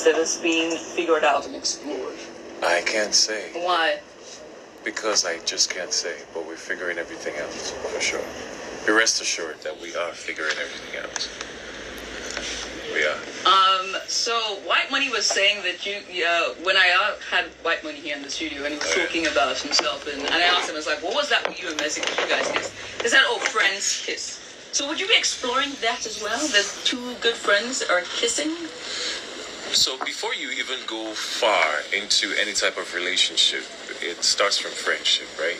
that is being figured out and explored? I can't say. Why? Because I just can't say, but we're figuring everything out, for sure. Be rest assured that we are figuring everything out. We are. So White Money was saying that you, when I had White Money here in the studio, and he was talking about himself, and I asked him, I was like, what was that with you and Messi? Did you guys kiss? He said, oh, friends kiss. So would you be exploring that as well? That two good friends are kissing? So before you even go far into any type of relationship, it starts from friendship, right?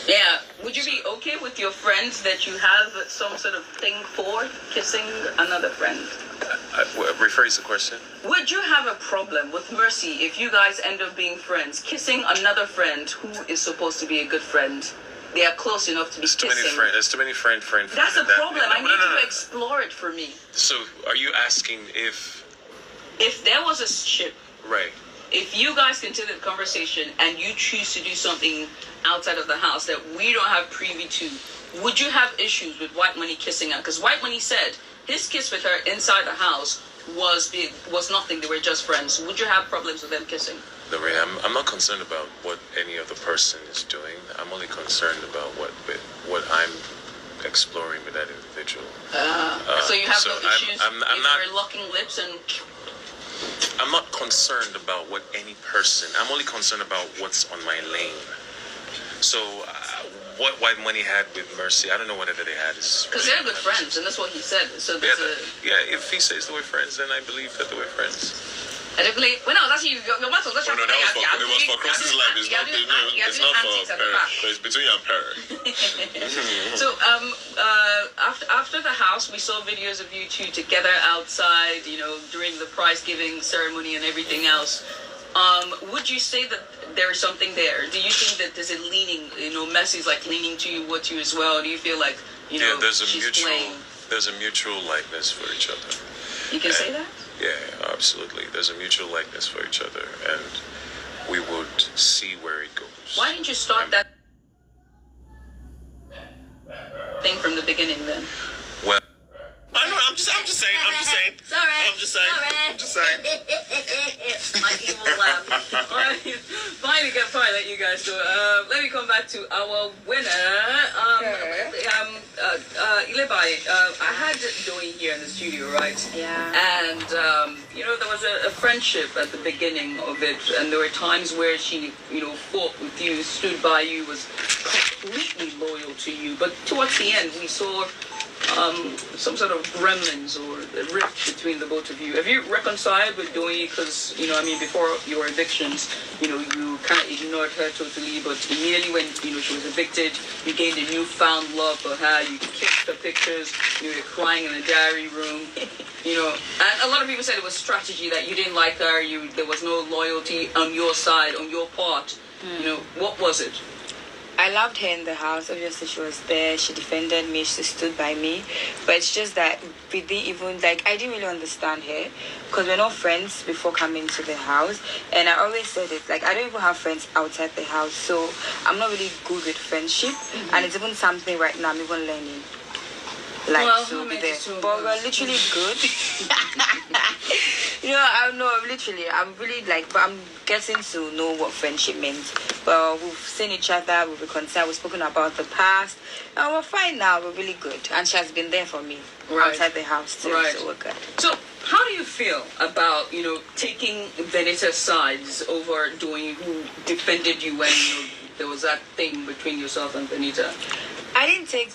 Yeah. Would you be okay with your friends that you have some sort of thing for kissing another friend? Rephrase the question. Would you have a problem with Mercy if you guys end up being friends, kissing another friend who is supposed to be a good friend? They are close enough to be kissing. There's too many friend. That's a problem. I need you to explore it for me. So are you asking if there was a ship, right? If you guys continue the conversation and you choose to do something outside of the house that we don't have privy to, would you have issues with White Money kissing her? Because White Money said his kiss with her inside the house was nothing. They were just friends. Would you have problems with them kissing? No, Ray, I'm not concerned about what any other person is doing. I'm only concerned about what I'm exploring with that individual. So you have no issues I'm not you're locking lips and... I'm not concerned about what any person. I'm only concerned about what's on my lane. So what White Money had with Mercy, I don't know what they had. Because they're good friends, and that's what he said. So if he says they were friends, then I believe that they were friends. I don't believe. Well, no, that's your mouth was no, that was for Cross's life. It's not for Pere. It's between you and Pere. So after the house, we saw videos of you two together outside, during the prize giving ceremony and everything else. Would you say that there is something there? Do you think that there's a leaning, Messi's like leaning towards you as well? Do you feel like, there's a she's mutual likeness for each other. You can say that? Yeah, absolutely. There's a mutual likeness for each other, and we would see where it goes. Why didn't you start that thing from the beginning then? Well, I know. I'm just saying. Sorry. My evil laugh. Alright, fine, we can probably let you guys go. Let me come back to our winner. Ilebaye, I had Doyin here in the studio, right? Yeah. And there was a friendship at the beginning of it, and there were times where she, fought with you, stood by you, was completely loyal to you. But towards the end, we saw some sort of gremlins or a rift between the both of you. Have you reconciled with Doyin? Because, before your evictions, you kind of ignored her totally, but immediately when, she was evicted, you gained a newfound love for her. You kissed her pictures, you were crying in the diary room, And a lot of people said it was strategy, that you didn't like her, there was no loyalty on your side, on your part. What was it? I loved her in the house. Obviously, she was there. She defended me. She stood by me. But it's just that we didn't even, I didn't really understand her. Because we're not friends before coming to the house. And I always said it, I don't even have friends outside the house. So I'm not really good with friendship. Mm-hmm. And it's even something right now I'm even learning. To be there. But we're literally good. I'm really but I'm getting to know what friendship means. Well, we've seen each other, we've reconciled, we've spoken about the past, and we're fine now, we're really good. And she has been there for me outside the house too, so we're good. So, how do you feel about, taking Venita's sides over Doyin, who defended you when there was that thing between yourself and Venita? I didn't take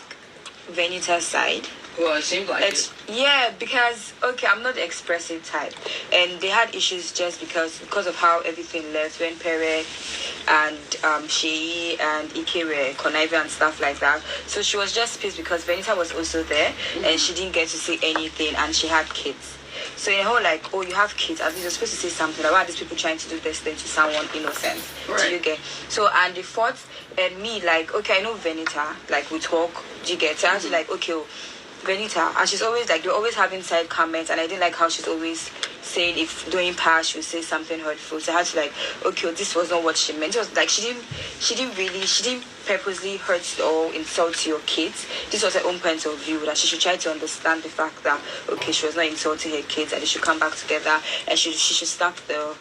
Venita's side. Well, it seemed like it. Yeah, because, I'm not the expressive type. And they had issues just because of how everything left when Pere and Sheyi and Ike were conniving and stuff like that. So she was just pissed because Venita was also there, and she didn't get to say anything, and she had kids. So in the whole you have kids, at least you're supposed to say something about these people trying to do this thing to someone innocent. Right. Do you get? So, and they fought, and me, I know Venita, we talk, do you get? So I was Venita, and she's always they're always having side comments, and I didn't like how she's always saying if doing past she would say something hurtful. So I had to like, okay, well, this was not what she meant. It was like she didn't purposely hurt or insult your kids. This was her own point of view, that she should try to understand the fact that okay, she was not insulting her kids, and they should come back together, and she should stop the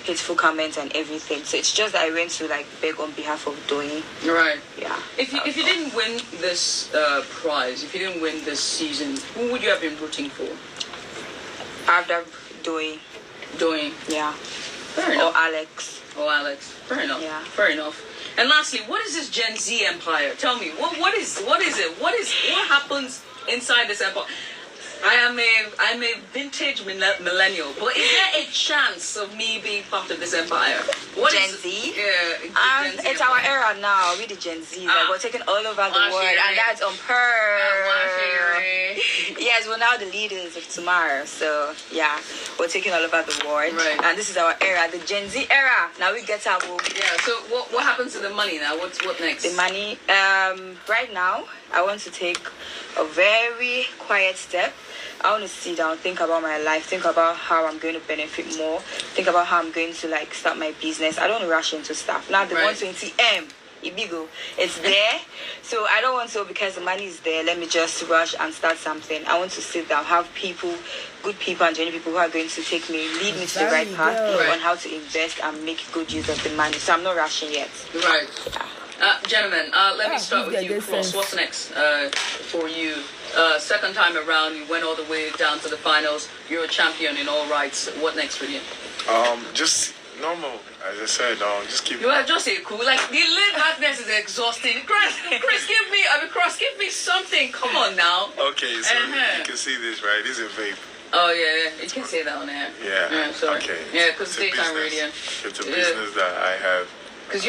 hateful comments and everything. So it's just that I went to like beg on behalf of Doyin. Right. Yeah. If you didn't win this prize, if you didn't win this season, who would you have been rooting for? After Doyin. Doyin. Yeah. Fair enough. Or Alex. Oh, Alex. Fair enough. Yeah. Fair enough. And lastly, what is this Gen Z empire? Tell me, what is it? What happens inside this empire? I'm a vintage millennial, but is there a chance of me being part of this empire? What Gen is, Z? Yeah, Gen Z It's our era now. We're the Gen Z. Like, we're taking all over the world, and that's on her. Yes, we're now the leaders of tomorrow. So yeah, we're taking all over the world, right. And this is our era, the Gen Z era. Now we get our Yeah. So what happens to the money now? What next? the money. Right now, I want to take a very quiet step. I want to sit down, think about my life, think about how I'm going to benefit more, think about how I'm going to like start my business. I don't want to rush into stuff. Now the 120M, Ibigo, it's there. So I don't want to, because the money is there, let me just rush and start something. I want to sit down, have people, good people and genuine people who are going to lead me to the right path on how to invest and make good use of the money. So I'm not rushing yet. Right. Yeah. Gentlemen, let me start with you, Cross. What's next for you? Second time around, you went all the way down to the finals. You're a champion in all rights. What next for you? Just normal. As I said, just keep. You are just a cool. Like the late madness is exhausting. Chris, give me something. Come on now. Okay, so you can see this, right? This is a vape. Oh yeah, you can say that on air. Yeah. Sorry. Okay. Yeah, because it's daytime radio. It's a business that I have. Because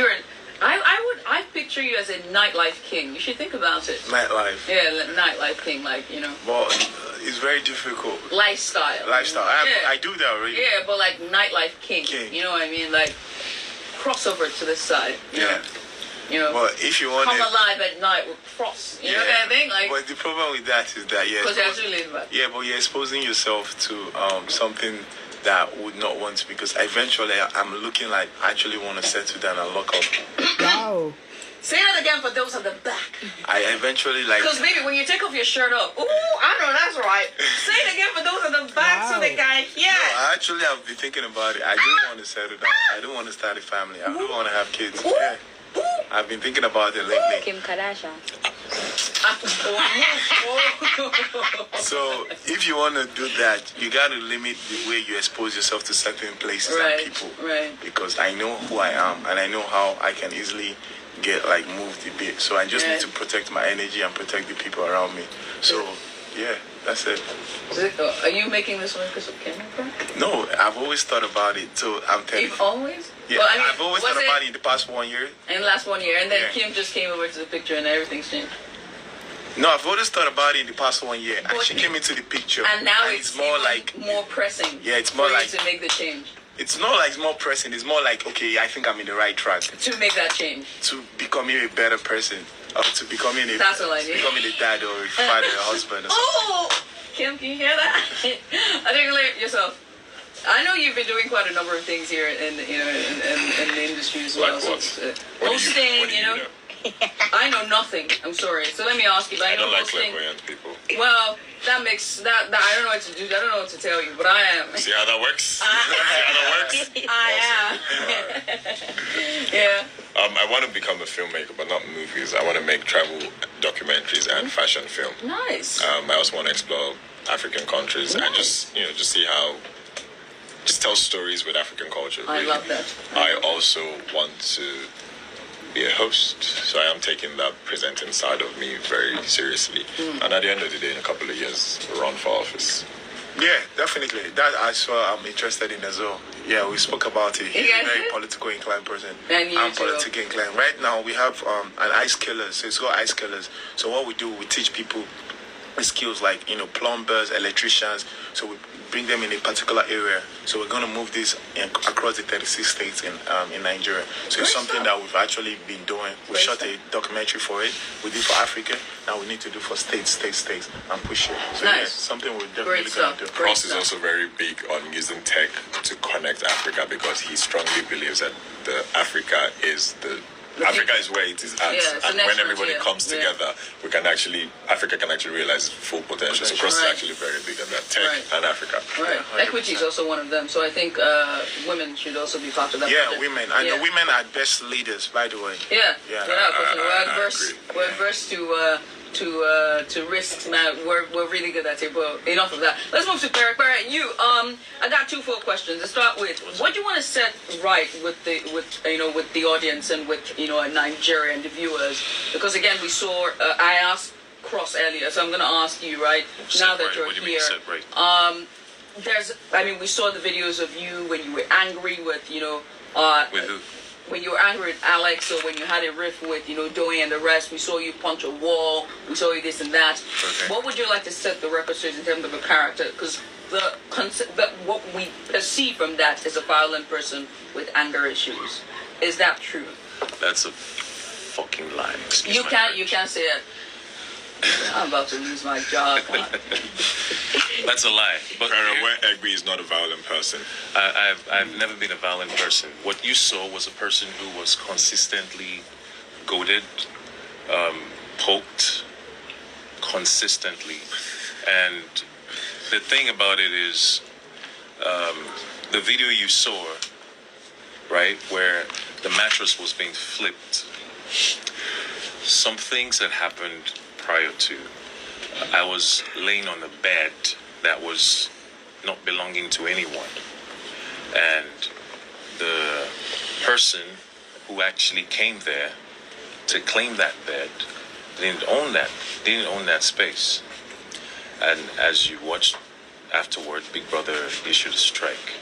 I picture you as a nightlife king. You should think about it. Nightlife. Yeah, nightlife king, like, you know. Well, it's very difficult. Lifestyle. I do that already. Yeah, but like nightlife king. You know what I mean? Like, crossover to this side. Yeah. You know. Well, if you want come alive at night with Cross. You know what I mean? Like. But the problem with that is that because you're actually living back. Yeah, but you're exposing yourself to something that would not want to, because eventually I'm looking like I actually want to settle down and lock up. Wow. Say that again for those at the back. I eventually like. Because maybe when you take off your shirt up, ooh, I know that's right. Say it again for those at the back so they can hear. No, actually I've been thinking about it. I do want to settle down. I do want to start a family. I do want to have kids. Yeah. I've been thinking about it lately. Kim Kardashian. So if you want to do that, you got to limit the way you expose yourself to certain places and people. Right. Because I know who I am and I know how I can easily get like moved a bit. So I just need to protect my energy and protect the people around me. So yeah, that's it. Are you making this one because of camera? No, I've always thought about it. So I'm telling you. You've always? Yeah, well, I mean, I've always thought about it in the past 1 year. In the last 1 year, and then Kim just came over to the picture and everything's changed. No, I've always thought about it in the past 1 year. And she came into the picture. And now it's more like more pressing. Yeah, it's more for like you to make the change. It's not like it's more pressing. It's more like, okay, I think I'm in the right track. To make that change. To becoming a better person. Or to becoming a That's all I need. Becoming a dad or a father or a husband or something. Oh! Kim, can you hear that? Articulate yourself. I know you've been doing quite a number of things here in the industry as well. Like what? So, hosting, you know. I know nothing. I'm sorry. So let me ask you. I know don't like hosting. clairvoyant people. Well, that makes that I don't know what to do. I don't know what to tell you, but I am. See how that works? See how that works? I am. Yeah. I want to become a filmmaker, but not movies. I want to make travel documentaries and fashion film. Nice. I also want to explore African countries and just see how. Just tell stories with African culture. I really. love that. I also want to be a host, so I am taking that presenting side of me very seriously. And at the end of the day, in a couple of years, run for office. Yeah, definitely. That I saw I'm interested in as well. Yeah, we spoke about it. He's a very political inclined person. And you I'm too. politically inclined. Right now, we have an ice killer. So it's called ice killers. So what we do, we teach people skills like, plumbers, electricians. So we bring them in a particular area. So we're going to move this across the 36 states in Nigeria. So it's something that we've actually been doing. We shot a documentary for it. We did for Africa. Now we need to do for states, and push it. So Nice. yeah, something we're definitely going to do. Cross is also very big on using tech to connect Africa because he strongly believes that Africa is where it is at, and when everybody comes together, Africa can actually realize its full potential. So Cross is actually very big on that, tech and Africa. Right. Equity is also one of them. So I think women should also be part of that. Yeah, women. I know women are best leaders, by the way. We're adverse to risks, man. We're really good at it. But enough of that. Let's move to Pere. Pere, you I got 2 full questions. To start with, what do you want to set right with the audience and with Nigeria and the viewers? Because again, we saw I asked Cross earlier, so I'm going to ask you now that you're here. We saw the videos of you when you were angry with with who? When you were angry with Alex, or when you had a riff with, Doyin and the rest, we saw you punch a wall, we saw you this and that. Okay. What would you like to set the record straight in terms of a character? Because what we perceive from that is a violent person with anger issues. Is that true? That's a fucking lie. You can't say it. I'm about to lose my job. That's a lie. But Egbe is not a violent person. I've never been a violent person. What you saw was a person who was consistently goaded, poked, consistently. And the thing about it is, the video you saw, right, where the mattress was being flipped, some things that happened prior to. I was laying on a bed that was not belonging to anyone. And the person who actually came there to claim that bed didn't own that space. And as you watched afterward, Big Brother issued a strike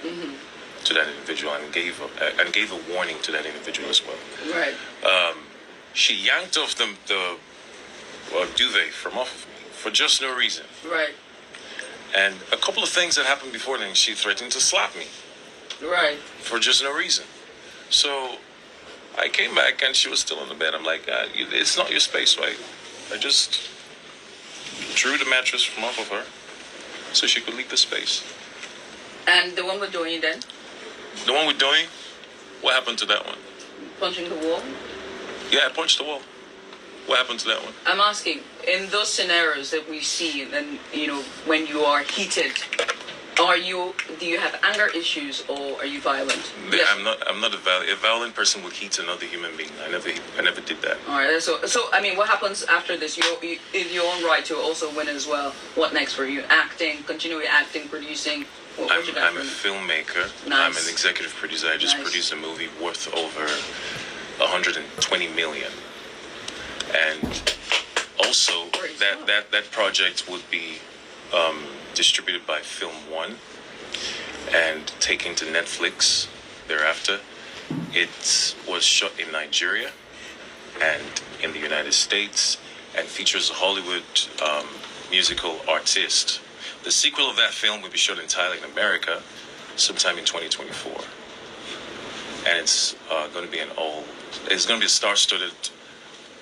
to that individual and gave a warning to that individual as well. Right. She yanked off the duvet from off of me for just no reason. Right. And a couple of things that happened before then, she threatened to slap me. Right. For just no reason. So I came back and she was still in the bed. I'm like, it's not your space, right? I just drew the mattress from off of her so she could leave the space. And the one with Doyin then? The one with Doyin? What happened to that one? Punching the wall? Yeah, I punched the wall. What happened to that one? I'm asking, in those scenarios that we see, and when you are heated, do you have anger issues or are you violent? Yes. I'm not a violent person would heat another human being. I never did that. All right. So what happens after this? In your own right to also win as well. What next for you? Acting, continuing acting, producing. I'm a filmmaker. Nice. I'm an executive producer. I just produced a movie worth over 120 million. And also that project would be distributed by Film One and taken to Netflix thereafter. It was shot in Nigeria and in the United States and features a Hollywood musical artist. The sequel of that film will be shot entirely in America sometime in 2024. And it's going to be a star-studded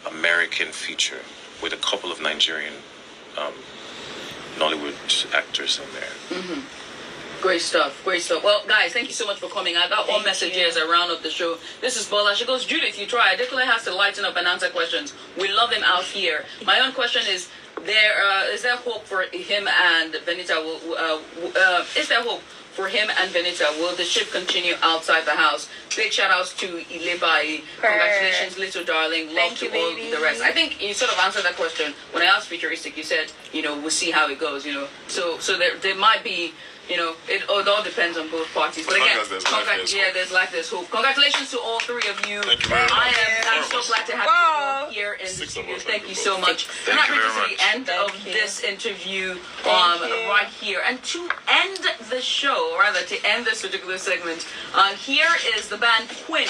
American feature with a couple of Nigerian Nollywood actors in there. Great stuff. Well, guys, thank you so much for coming. I got one message here as I round up the show. This is Bola. She goes, Judith, you try. Adekunle has to lighten up and answer questions. We love him out here. My own question is, is there hope for him and Venita? Is there hope for him and Venita? Will the ship continue outside the house? Big shout outs to Ilebaye. Congratulations, little darling. Love to all the rest. I think you sort of answered that question. When I asked Futuristic, you said, we'll see how it goes, So there might be, it all depends on both parties. But again, there's life, there's hope. Congratulations to all three of you. Thank you very much. I'm so glad to have you all here in the studio. Thank you so much. Thank you very much. The end of this interview right here. And to end the show, or rather to end this particular segment, here is the band Quinn.